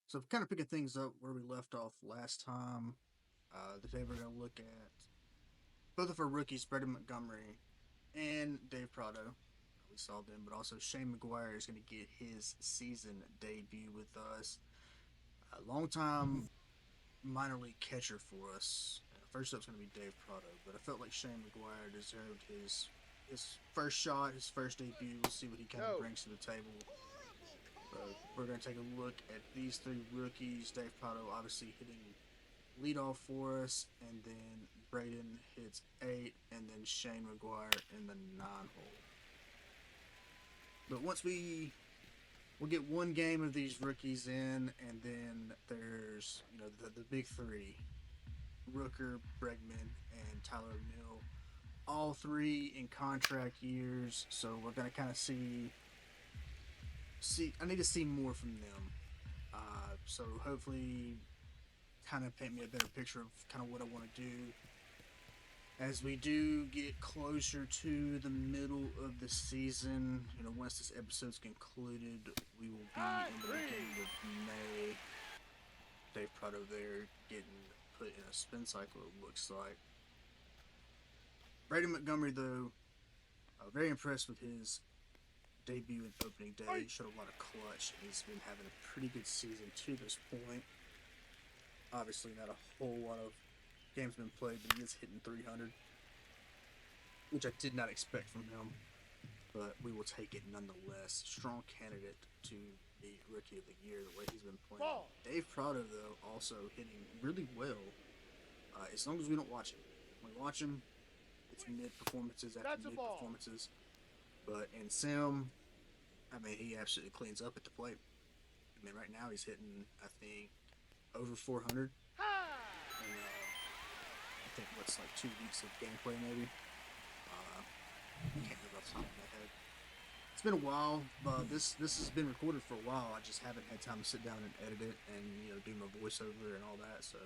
So kind of picking things up where we left off last time. Today we're going to look at both of our rookies, Brady Montgomery and Dave Prado. We saw them, but also Shane McGuire is going to get his season debut with us. A long-time minor league catcher for us. First up's going to be Dave Prado, but I felt like Shane McGuire deserved his first shot, his first debut. We'll see what he kind of brings to the table. We're going to take a look at these three rookies. Dave Prado obviously hitting leadoff for us, and then Braden hits 8, and then Shane McGuire in the 9 hole. But once we'll get one game of these rookies in, and then there's the big three: Rooker, Bregman, and Tyler O'Neill. All three in contract years, so we're gonna kind of see. I need to see more from them. So hopefully, kind of paint me a better picture of kind of what I want to do as we do get closer to the middle of the season. Once this episode's concluded, we will be in the beginning of May. Dave Prado there getting put in a spin cycle, it looks like. Brady Montgomery, though, very impressed with his debut and opening day. He showed a lot of clutch, and he's been having a pretty good season to this point. Obviously, not a whole lot of games been played, but he is hitting 300, which I did not expect from him, but we will take it nonetheless. Strong candidate to be Rookie of the Year, the way he's been playing. Dave Prado, though, also hitting really well, as long as we don't watch him. When we watch him, it's mid-performances after mid-performances. But in Sim, I mean, he absolutely cleans up at the plate. I mean, right now he's hitting, I think, over 400. And, I think what's like 2 weeks of gameplay, maybe. I can't remember off the top of my head. It's been a while, but this has been recorded for a while. I just haven't had time to sit down and edit it and do my voiceover and all that. So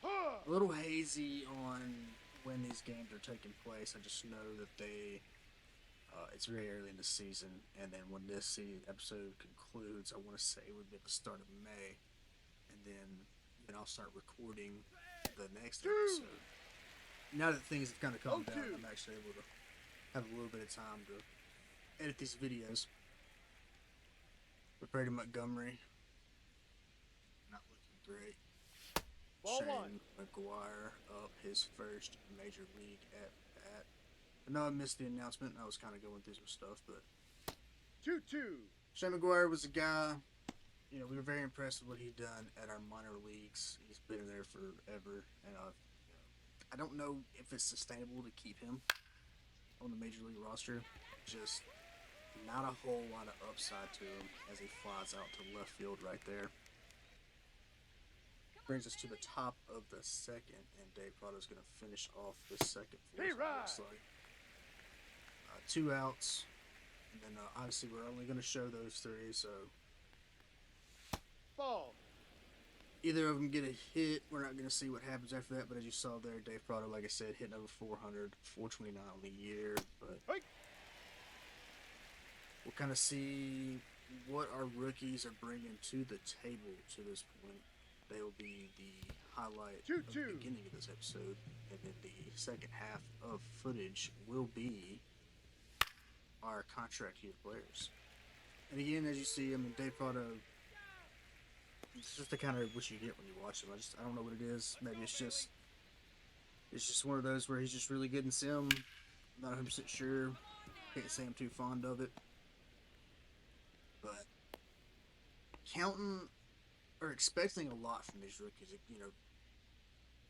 a little hazy on when these games are taking place. I just know that it's very early in the season, and then when this episode concludes, I want to say it would be at the start of May, and then I'll start recording the next episode. Now that things have kind of calmed down, I'm actually able to have a little bit of time to edit these videos. But Brady Montgomery, not looking great. Shane McGuire up his first major league at bat. I know I missed the announcement. I was kind of going through some stuff, but 2-2. Shane McGuire was a guy. We were very impressed with what he'd done at our minor leagues. He's been there forever, and I don't know if it's sustainable to keep him on the major league roster. Just not a whole lot of upside to him as he flies out to left field right there. Brings us to the top of the second, and Dave Prado's going to finish off the second for us. Looks like 2 outs, and then obviously we're only going to show those 3, so Ball. Either of them get a hit. We're not going to see what happens after that, but as you saw there, Dave Prado, like I said, hitting over 400, 429 on the year. But we'll kind of see what our rookies are bringing to the table to this point. They will be the highlight of the beginning of this episode, and then the second half of footage will be our contract year players. And again, as you see, I mean, Dave Prado, it's just the kind of what you get when you watch him. I don't know what it is. Maybe it's just one of those where he's just really good in sim. I'm not 100% sure. Can't say I'm too fond of it. But counting or expecting a lot from these rookies,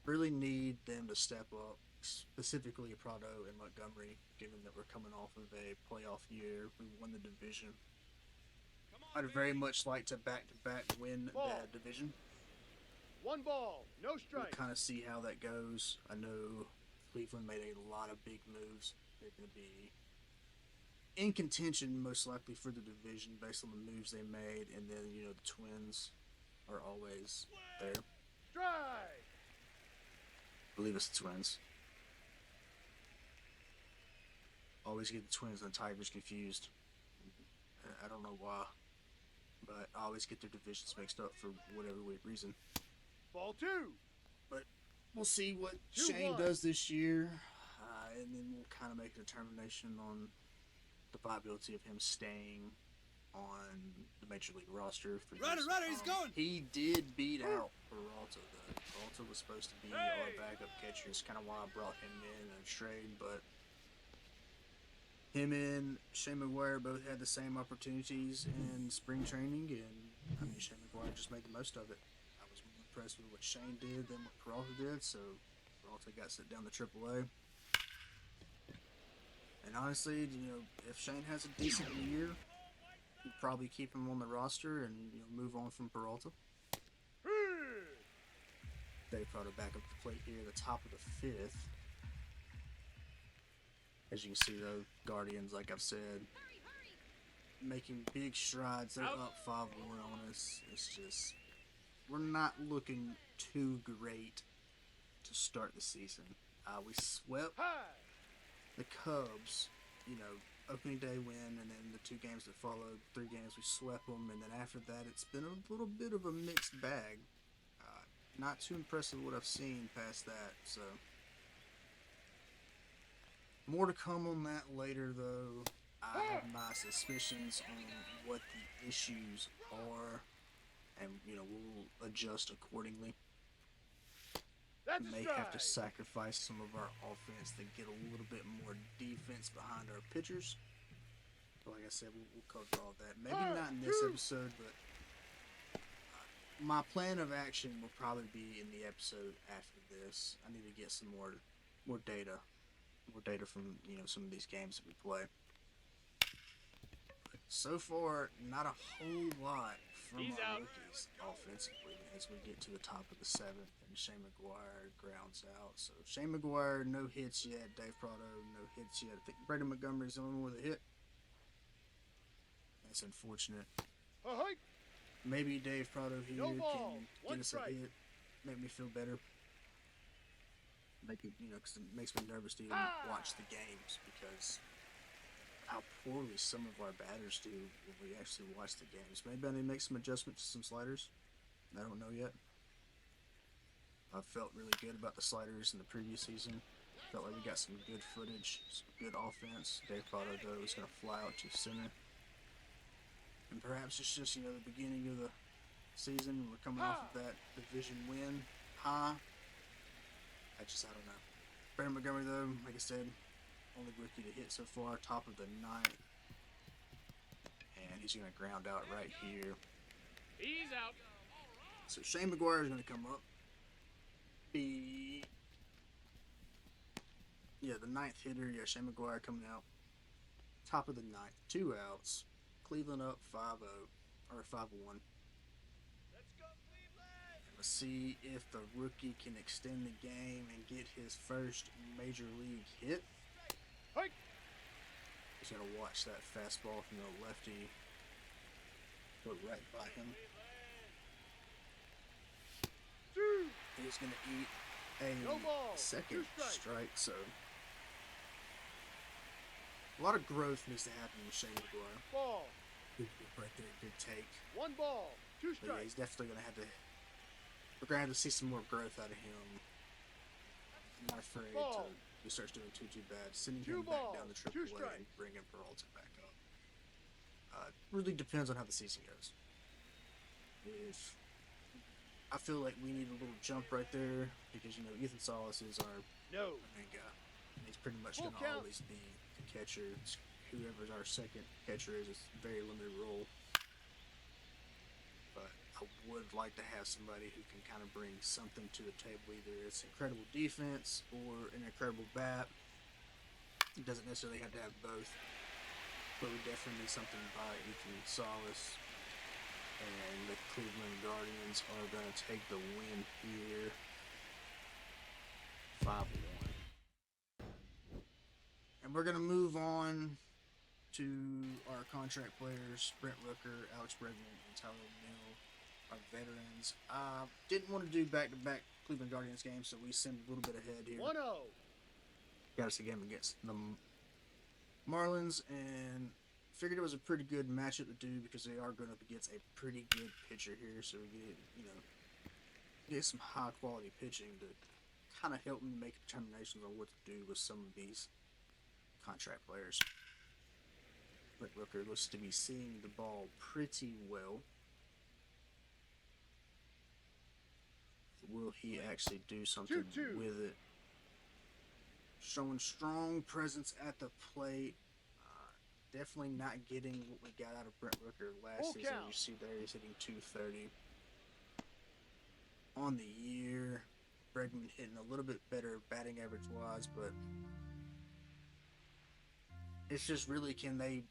really need them to step up, specifically Prado and Montgomery, given that we're coming off of a playoff year. We won the division. I'd very much like to back-to-back win the division. 1 ball, no strike. We'll kind of see how that goes. I know Cleveland made a lot of big moves. They're going to be in contention most likely for the division based on the moves they made, and then the Twins are always there. Strike. I believe it's the Twins. Always get the Twins and the Tigers confused. I don't know why. but I always get their divisions mixed up for whatever weird reason. Ball 2. But we'll see what 2-1. Shane does this year, and then we'll kind of make a determination on the viability of him staying on the Major League roster. For Runner, he's going! He did beat out Peralta, though. Peralta was supposed to be our backup catcher. It's kind of why I brought him in a trade, but him and Shane McGuire both had the same opportunities in spring training, and I mean, Shane McGuire just made the most of it. I was more impressed with what Shane did than what Peralta did, so Peralta got sent down to AAA. And honestly, if Shane has a decent year, you'd probably keep him on the roster and move on from Peralta. Dave Prado back up the plate here, the top of the 5th. As you can see, though, Guardians, like I've said, making big strides. They're up 5-1 on us. It's just, we're not looking too great to start the season. We swept the Cubs, opening day win, and then the 2 games that followed, 3 games, we swept them, and then after that, it's been a little bit of a mixed bag. Not too impressive what I've seen past that, so more to come on that later, though. I have my suspicions on what the issues are, and we'll adjust accordingly. We may have to sacrifice some of our offense to get a little bit more defense behind our pitchers. But like I said, we'll cover all that. Maybe not in this episode, but my plan of action will probably be in the episode after this. I need to get some more data. More data from some of these games that we play. But so far, not a whole lot from our rookies offensively as we get to the top of the 7th, and Shane McGuire grounds out. So Shane McGuire, no hits yet. Dave Prado, no hits yet. I think Brandon Montgomery's the only one with a hit. That's unfortunate. Maybe Dave Prado here can get us a hit, make me feel better. Because it makes me nervous to even watch the games because how poorly some of our batters do when we actually watch the games. Maybe I need to make some adjustments to some sliders. I don't know yet. I felt really good about the sliders in the previous season. Felt like we got some good footage, some good offense. Dave Prado, though, is going to fly out to center. And perhaps it's just, the beginning of the season. We're coming off of that division win high. I don't know. Brandon Montgomery, though, like I said, only rookie to hit so far, top of the 9th. And he's going to ground out right here. He's out. So Shane McGuire is going to come up. The 9th hitter. Yeah, Shane McGuire coming out. Top of the 9th. 2 outs. Cleveland up 5-0. Or 5-1. Let's see if the rookie can extend the game and get his first major league hit. He's going to watch that fastball from the lefty go right by him. He's going to eat a second strike, so a lot of growth needs to happen with Shane McGuire. Good right there, good take. 1 ball, 2 strikes. But yeah, he's definitely going to have to. We're going to have to see some more growth out of him. I'm not afraid he starts doing too bad. Sending him back down to AAA and bringing Peralta back up. Really depends on how the season goes. If I feel like we need a little jump right there because Ethan Salas is our main guy. He's pretty much going to always be the catcher. Whoever's our second catcher is a very limited role. But I would like to have somebody who can kind of bring something to the table. Either it's incredible defense or an incredible bat. It doesn't necessarily have to have both. But we definitely need something by Ethan Salas. And the Cleveland Guardians are going to take the win here. 5-1. And we're going to move on to our contract players, Brent Rooker, Alex Bregman, and Tyler O'Neill, our veterans. Didn't want to do back-to-back Cleveland Guardians games, so we sent a little bit ahead here. 1-0. Got us a game against the Marlins, and figured it was a pretty good matchup to do because they are going up against a pretty good pitcher here, so we get some high quality pitching to kind of help me make determinations on what to do with some of these contract players. Brent Rooker looks to be seeing the ball pretty well. Will he actually do something 2-2. with it? Showing strong presence at the plate. Definitely not getting what we got out of Brent Rooker last season. Count. You see there he's hitting 230. On the year, Bregman hitting a little bit better batting average wise, but it's just really can they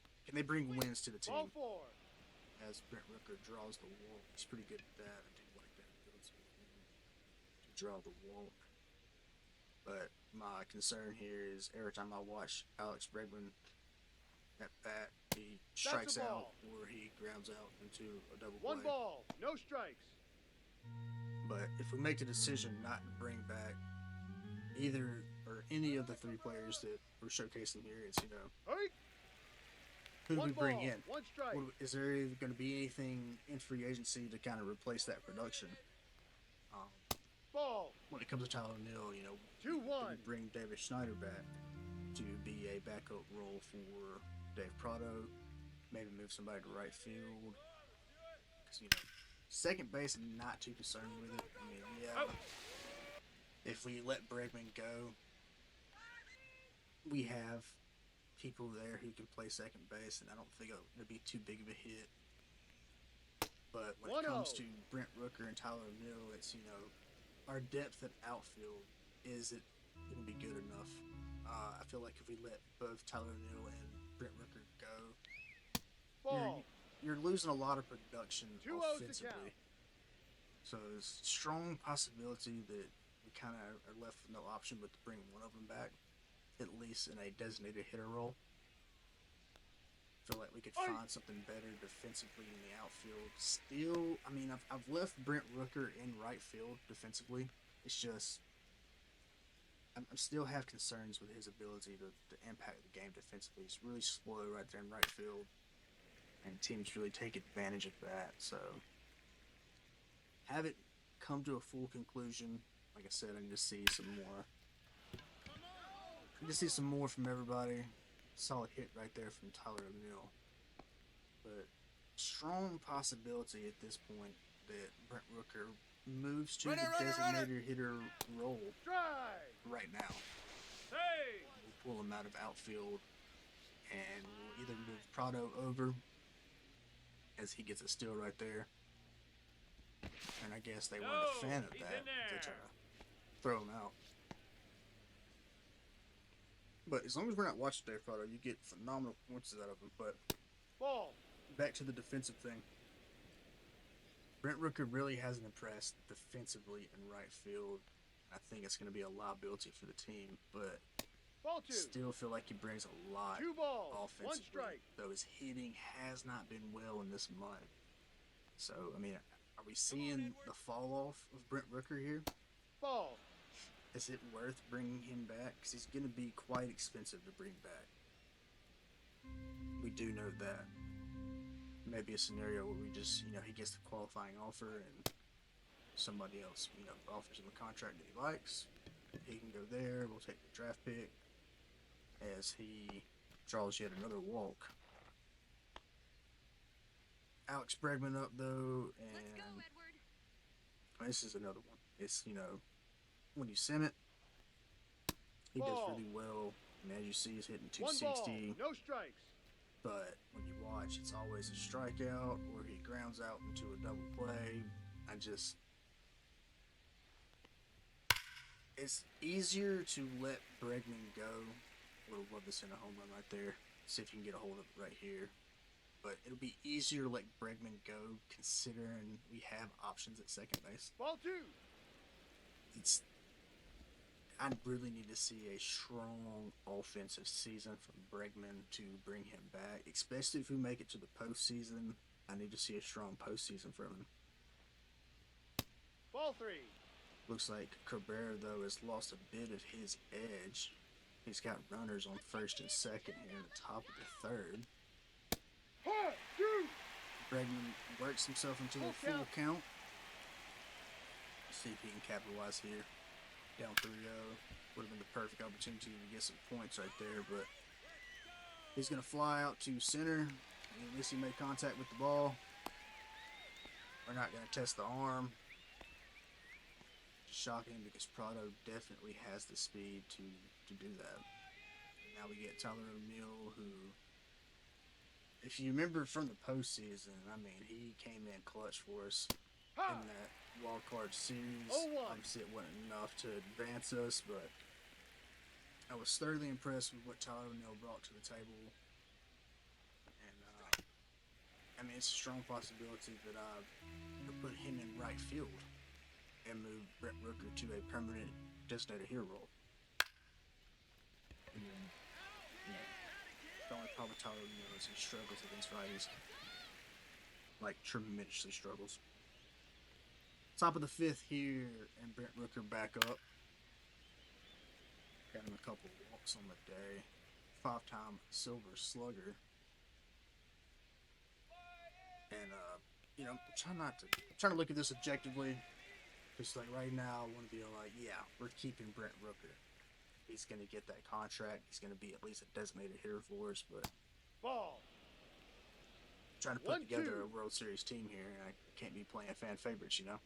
bring wins to the team? Ball 4. As Brent Rooker draws the walk, he's pretty good at that. I do like that ability to draw the walk. But my concern here is every time I watch Alex Bregman at bat, he strikes out or he grounds out into a double play. 1 ball, no strikes. But if we make the decision not to bring back either or any of the 3 players that we're showcasing here, it's Hurry. who do we 1 bring ball, in? 1 strike. Is there going to be anything in free agency to kind of replace that production? Ball. When it comes to Tyler O'Neill, 2-1. we bring David Schneider back to be a backup role for Dave Prado. Maybe move somebody to right field. Because, second base, I'm not too concerned with it. I mean, yeah. If we let Bregman go, we have people there who can play second base, and I don't think it'll be too big of a hit. But when it comes to Brent Rooker and Tyler O'Neill, it's, our depth at outfield, is it going to be good enough? I feel like if we let both Tyler O'Neill and Brent Rooker go, you're losing a lot of production offensively. So it's a strong possibility that we kind of are left with no option but to bring one of them back, at least in a designated hitter role. Feel like we could find something better defensively in the outfield. Still, I mean, I've left Brent Rooker in right field defensively. It's just I still have concerns with his ability to impact the game defensively. He's really slow right there in right field, and teams really take advantage of that. So have it come to a full conclusion. Like I said, I need to see some more. I need to see some more from everybody. Solid hit right there from Tyler O'Neill. But strong possibility at this point that Brent Rooker moves to the designated hitter role right now. We'll pull him out of outfield and we'll either move Prado over as he gets a steal right there. And I guess they weren't a fan of that. They're trying to throw him out. But as long as we're not watching Dave Prado, you get phenomenal points out of him. But back to the defensive thing. Brent Rooker really hasn't impressed defensively in right field. I think it's going to be a liability for the team, but still feel like he brings a lot offensively. Though his hitting has not been well in this month. So, I mean, are we seeing the fall off of Brent Rooker here? Is it worth bringing him back? Because he's going to be quite expensive to bring back. We do know that. Maybe a scenario where we just, he gets the qualifying offer and somebody else, offers him a contract that he likes. He can go there. We'll take the draft pick as he draws yet another walk. Alex Bregman up, though, and Let's go, Edward. This is another one. It's, when you sim it, he does really well. And as you see, he's hitting 260. No strikes. But when you watch, it's always a strikeout or he grounds out into a double play. It's easier to let Bregman go. Would have loved to send a home run right there. See if you can get a hold of it right here. But it'll be easier to let Bregman go considering we have options at second base. Ball 2. I really need to see a strong offensive season from Bregman to bring him back, especially if we make it to the postseason. I need to see a strong postseason from him. Ball 3. Looks like Cabrera, though, has lost a bit of his edge. He's got runners on first and second here in the top of the third. Hard, two. Bregman works himself into a full count. See if he can capitalize here. Down 3-0. Would have been the perfect opportunity to get some points right there, but he's going to fly out to center. At least he made contact with the ball. We're not going to test the arm. Shocking because Prado definitely has the speed to do that. And now we get Tyler O'Neill, who, if you remember from the postseason, I mean, he came in clutch for us in that wild card series. Obviously, it wasn't enough to advance us, but I was thoroughly impressed with what Tyler O'Neill brought to the table. And, I mean, it's a strong possibility that I could put him in right field and move Brent Rooker to a permanent designated hero role. And then, the only problem with Tyler O'Neill is he struggles against righties. Like, tremendously struggles. Top of the 5th here, and Brent Rooker back up. Got him a couple walks on the day. 5-time Silver Slugger. And, you know, I'm trying to look at this objectively. Just like right now, I want to be like, yeah, we're keeping Brent Rooker. He's going to get that contract. He's going to be at least a designated hitter for us, but Ball. Trying to put together a World Series team here, and I can't be playing fan favorites, you know.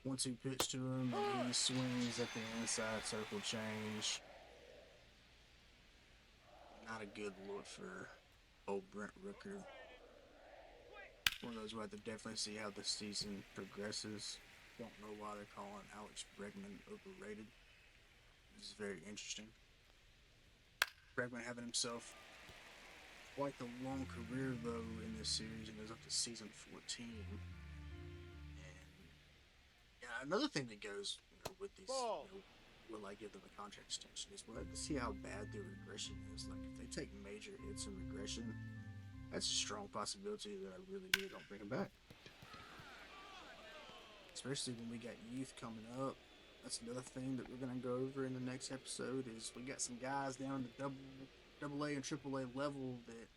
1-2 pitch to him, and he swings at the inside circle change. Not a good look for old Brent Rooker. One of those where I have to definitely see how the season progresses. Don't know why they're calling Alex Bregman overrated. This is very interesting. Bregman having himself quite the long career, though, in this series, and goes up to season 14. Another thing that goes with these, will I give them a contract extension, is we'll have to see how bad their regression is. Like, if they take major hits in regression, that's a strong possibility that I really don't bring them back. Especially when we got youth coming up. That's another thing that we're going to go over in the next episode, is we got some guys down to double A and triple A level that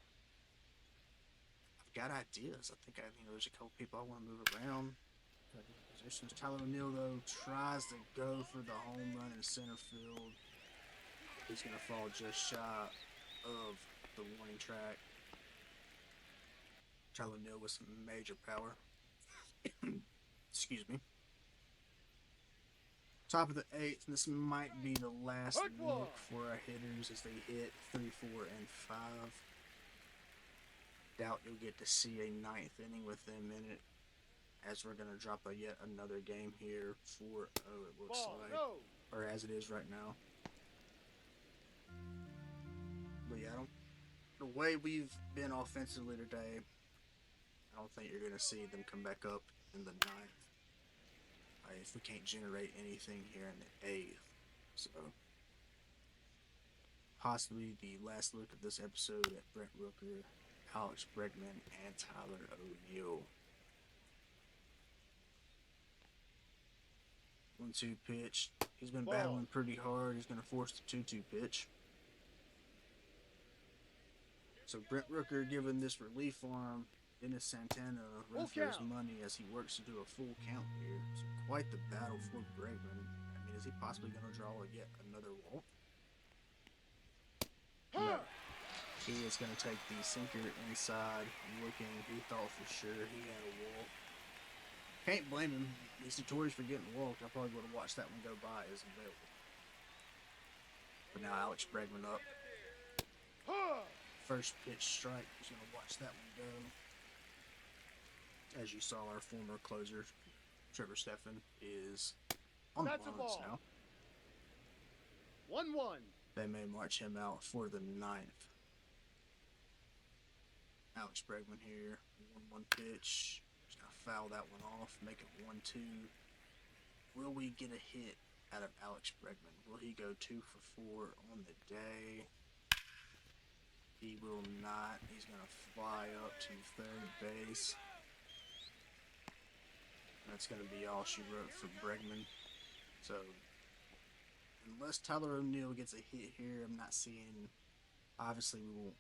I've got ideas. I think there's a couple people I want to move around. Positions. Tyler O'Neill, though, tries to go for the home run in center field. He's going to fall just shy of the warning track. Tyler O'Neill with some major power. Excuse me. Top of the 8th. This might be the last look for our hitters as they hit 3, 4, and 5. Doubt you'll get to see a 9th inning with them in it, as we're going to drop yet another game here. 4-0 it looks like. Or as it is right now. But yeah, the way we've been offensively today, I don't think you're going to see them come back up in the 9th. If we can't generate anything here in the 8th. So, possibly the last look of this episode at Brent Rooker, Alex Bregman, and Tyler O'Neill. 1-2 pitch. He's been battling pretty hard. He's going to force the 2-2 pitch. So Brent Rooker giving this relief arm Dennis Santana run for his money as he works to do a full count here. So quite the battle for Bregman. I mean, is he possibly going to draw yet another walk? No. He is going to take the sinker inside, looking. He thought for sure he had a walk. Can't blame him. He's notorious for getting walked. I probably would have watched that one go by as available. But now Alex Bregman up. First pitch strike. He's going to watch that one go. As you saw, our former closer, Trevor Stephan, is on the lines now. 1-1. They may march him out for the 9th. Alex Bregman here. 1-1 pitch. Just going to foul that one off. Make it 1-2. Will we get a hit out of Alex Bregman? Will he go 2 for 4 on the day? He will not. He's going to fly up to third base. That's going to be all she wrote for Bregman. So, unless Tyler O'Neill gets a hit here, I'm not seeing. Obviously, we won't,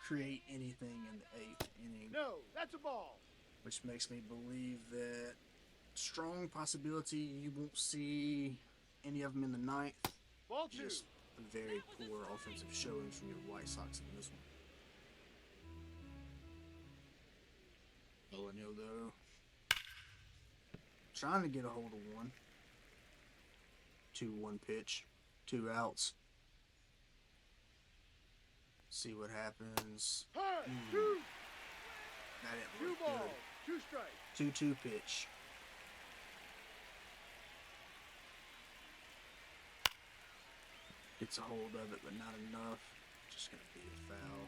create anything in the eighth inning, No, that's a ball. which makes me believe that strong possibility you won't see any of them in the ninth. Ball 2. Just a very poor offensive showing from your White Sox in this one. 0-0 though. Trying to get a hold of one. 2-1 pitch. 2 outs. See what happens. High, 2. That didn't 2 look balls, good. 2 strikes. 2-2 pitch. Gets a hold of it, but not enough. Just going to be a foul.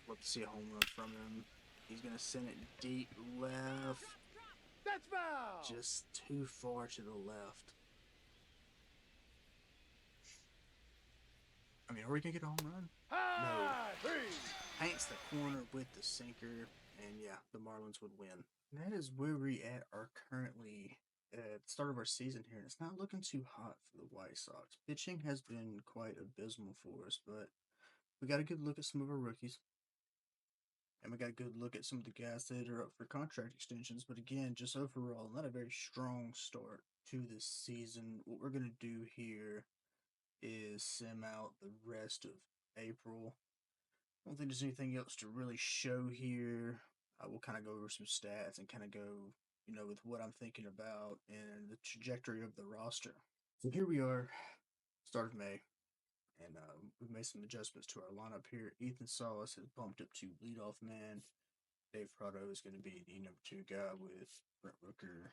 Love to see a home run from him. He's going to send it deep left. That's foul. Just too far to the left. I mean, are we going to get a home run? High, 3. Paints the corner with the sinker. And yeah, the Marlins would win. And that is where we are currently at the start of our season here. And it's not looking too hot for the White Sox. Pitching has been quite abysmal for us, but we got a good look at some of our rookies. And we got a good look at some of the guys that are up for contract extensions. But again, just overall, not a very strong start to this season. What we're going to do here is sim out the rest of April. I don't think there's anything else to really show here. We'll kind of go over some stats and kind of go, with what I'm thinking about and the trajectory of the roster. So here we are, start of May. And we've made some adjustments to our lineup here. Ethan Salas has bumped up to leadoff man. Dave Prado is going to be the number 2 guy with Brent Rooker,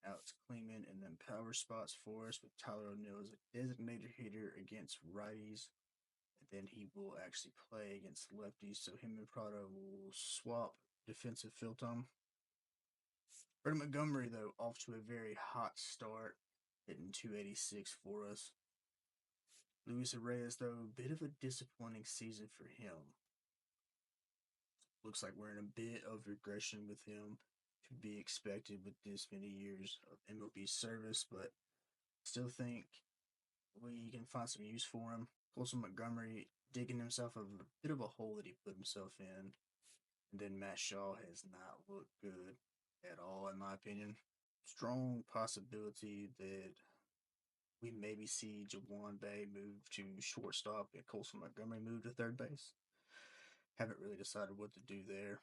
Alex Kleeman, and then power spots for us with Tyler O'Neill as a designated hitter against righties. And then he will actually play against lefties. So him and Prado will swap defensive field time. Freddie Montgomery, though, off to a very hot start, hitting 286 for us. Luis Reyes, though, a bit of a disappointing season for him. Looks like we're in a bit of regression with him, to be expected with this many years of MLB service, but still think we can find some use for him. Colson Montgomery digging himself a bit of a hole that he put himself in. And then Matt Shaw has not looked good at all, in my opinion. Strong possibility that we maybe see Jawan Bay move to shortstop and Colson Montgomery move to third base. Haven't really decided what to do there.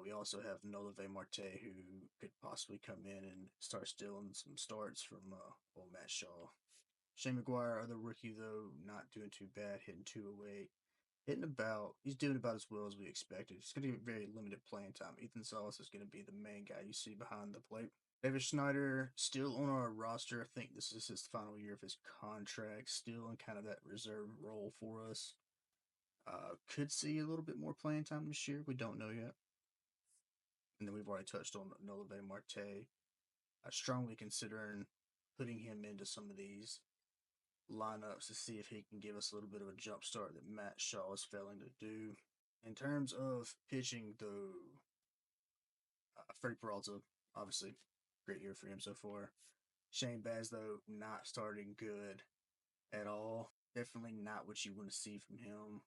We also have Nolave Marte, who could possibly come in and start stealing some starts from old Matt Shaw. Shane McGuire, other rookie, though, not doing too bad, hitting 208. He's doing about as well as we expected. He's going to get very limited playing time. Ethan Salas is going to be the main guy you see behind the plate. David Schneider, still on our roster. I think this is his final year of his contract. Still in kind of that reserve role for us. Could see a little bit more playing time this year. We don't know yet. And then we've already touched on Nolave Marte. Strongly considering putting him into some of these lineups to see if he can give us a little bit of a jump start that Matt Shaw is failing to do. In terms of pitching, though, Freddie Peralta, obviously, great year for him so far. Shane Baz, though, not starting good at all. Definitely not what you want to see from him.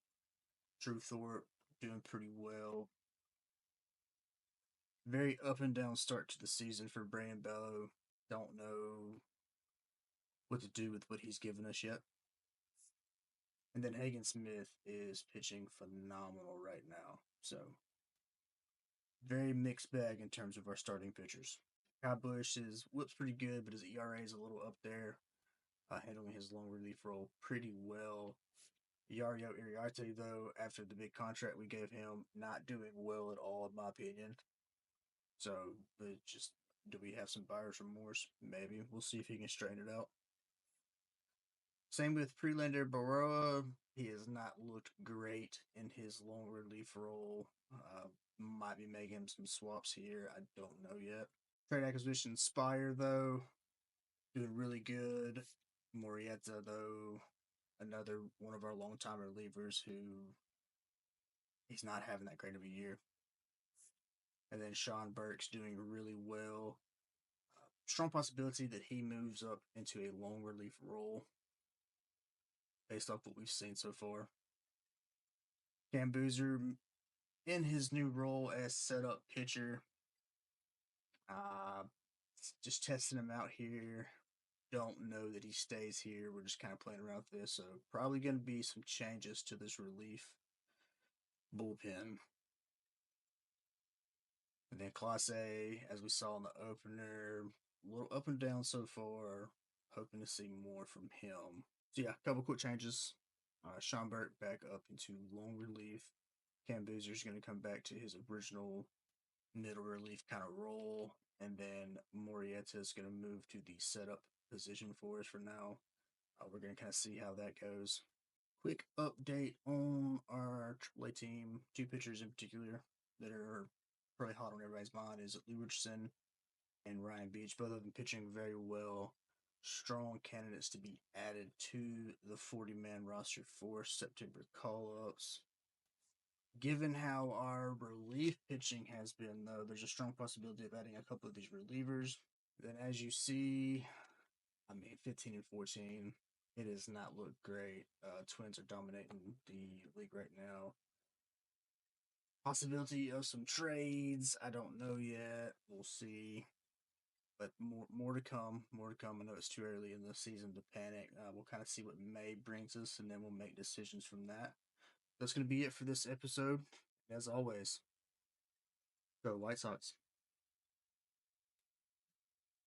Drew Thorpe doing pretty well. Very up and down start to the season for Brandon Bello. Don't know what to do with what he's given us yet. And then Hagen Smith is pitching phenomenal right now. So, very mixed bag in terms of our starting pitchers. Kyle Busch is whip's pretty good, but his ERA is a little up there. Handling his long relief role pretty well. Yariel Iriarte, though, after the big contract we gave him, not doing well at all, in my opinion. So, do we have some buyer's remorse? Maybe. We'll see if he can straighten it out. Same with Prelander Baroa. He has not looked great in his long relief role. Might be making some swaps here. I don't know yet. Trade acquisition Spire, though, doing really good. Morietta, though, another one of our long-time relievers who he's not having that great of a year. And then Sean Burke's doing really well. Strong possibility that he moves up into a long relief role. based off what we've seen so far. Cam Boozer, in his new role as setup pitcher, just testing him out here. Don't know that he stays here. We're just kind of playing around with this. So, probably going to be some changes to this relief bullpen. And then Class A, as we saw in the opener, a little up and down so far. Hoping to see more from him. So, yeah, a couple quick changes. Sean Burt back up into long relief. Cam Boozer's going to come back to his original middle relief kind of role. And then Morietta is going to move to the setup position for us for now. We're going to kind of see how that goes. Quick update on our AAA team. Two pitchers in particular that are probably hot on everybody's mind is Lou Richardson and Ryan Beach. Both of them pitching very well. Strong candidates to be added to the 40-man roster for September call-ups. Given how our relief pitching has been, though, there's a strong possibility of adding a couple of these relievers. Then, as you see, 15 and 14, it does not look great. Twins are dominating the league right now. Possibility of some trades, I don't know yet. We'll see. But more to come. More to come. I know it's too early in the season to panic. We'll kind of see what May brings us, and then we'll make decisions from that. That's going to be it for this episode. As always, go White Sox.